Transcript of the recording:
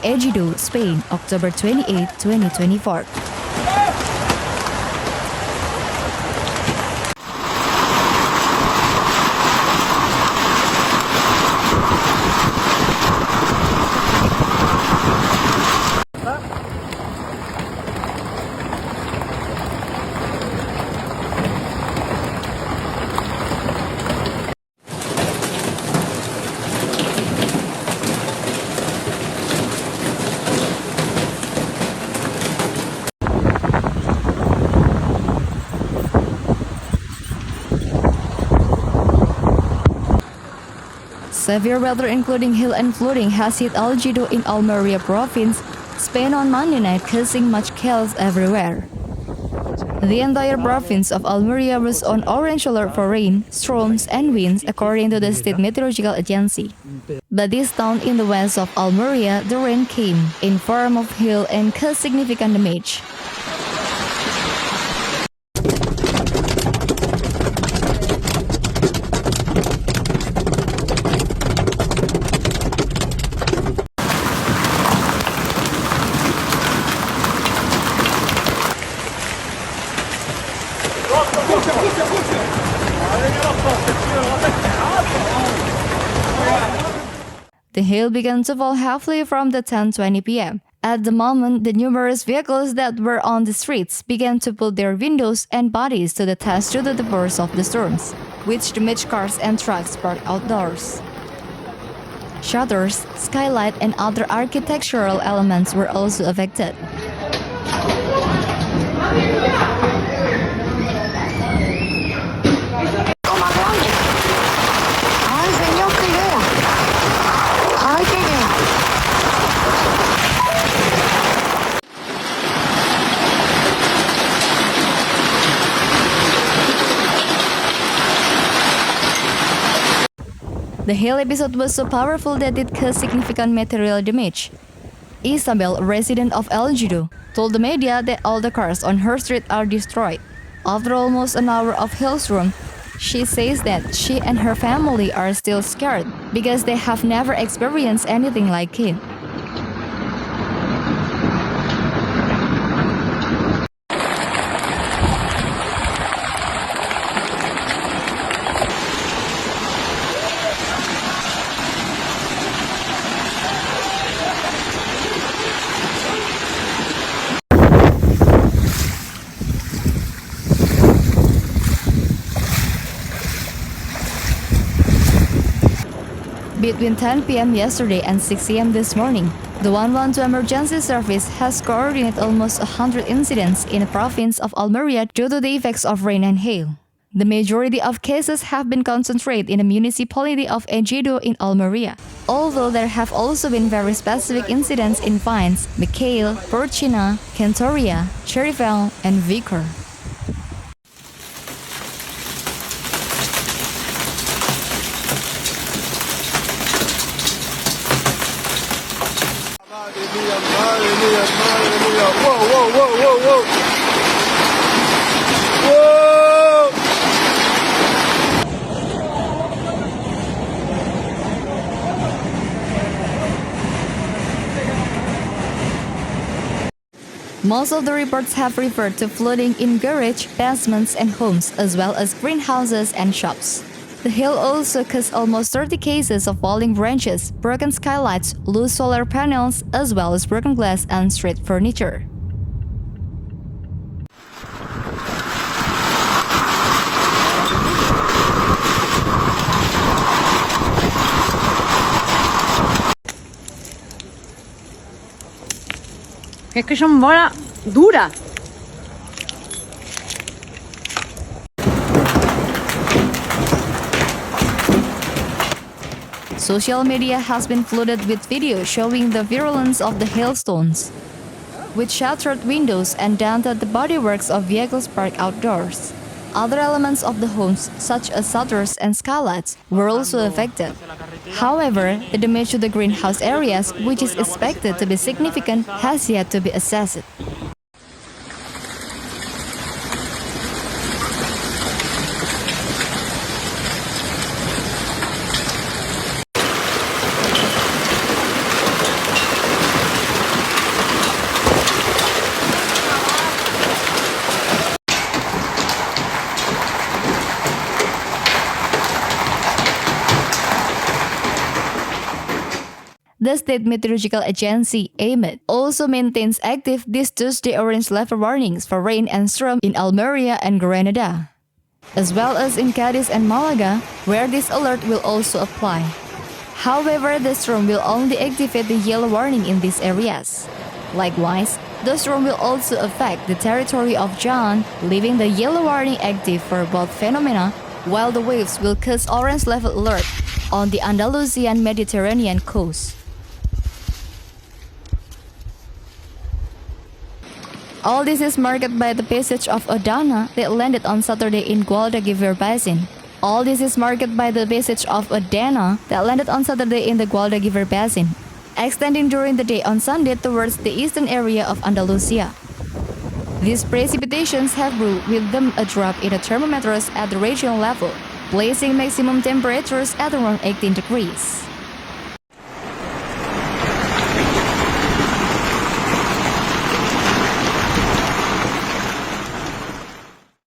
Ejido, Spain, October 28, 2024. Severe weather including hail and flooding has hit Almería in Almeria province, Spain on Monday night, causing much chaos everywhere. The entire province of Almeria was on orange alert for rain, storms, and winds according to the State Meteorological Agency. But this town in the west of Almeria, the rain came in form of hail and caused significant damage. The hail began to fall heavily from the 10:20 p.m. At the moment, the numerous vehicles that were on the streets began to put their windows and bodies to the test due to the force of the storms, which damaged cars and trucks parked outdoors. Shutters, skylight, and other architectural elements were also affected. The hail episode was so powerful that it caused significant material damage. Isabel, a resident of Ejido, told the media that all the cars on her street are destroyed. After almost an hour of hailstorm, she says that she and her family are still scared because they have never experienced anything like it. Between 10 p.m. yesterday and 6 a.m. this morning, the 112 emergency service has coordinated almost 100 incidents in the province of Almeria due to the effects of rain and hail. The majority of cases have been concentrated in the municipality of Ejido in Almeria, although there have also been very specific incidents in Vines, Mikhail, Porcina, Cantoria, Cherryville, and Vicar. Madre mía, madre mía. Whoa, whoa, whoa, whoa, whoa. Whoa. Most of the reports have referred to flooding in garages, basements, and homes, as well as greenhouses and shops. The hail also caused almost 30 cases of falling branches, broken skylights, loose solar panels, as well as broken glass and street furniture. Es que son bolas duras. Social media has been flooded with videos showing the virulence of the hailstones, which shattered windows and dented the bodyworks of vehicles parked outdoors. Other elements of the homes, such as shutters and skylights, were also affected. However, the damage to the greenhouse areas, which is expected to be significant, has yet to be assessed. The State Meteorological Agency, AMET, also maintains active this Tuesday orange level warnings for rain and storm in Almeria and Granada, as well as in Cadiz and Malaga, where this alert will also apply. However, the storm will only activate the yellow warning in these areas. Likewise, the storm will also affect the territory of Jaén, leaving the yellow warning active for both phenomena, while the waves will cause orange level alert on the Andalusian Mediterranean coast. All this is marked by the passage of a Dana that landed on Saturday in Guadalquivir Basin. All this is marked by the passage of a Dana that landed on Saturday in the Guadalquivir Basin, extending during the day on Sunday towards the eastern area of Andalusia. These precipitations have brought with them a drop in the thermometers at the regional level, placing maximum temperatures at around 18 degrees.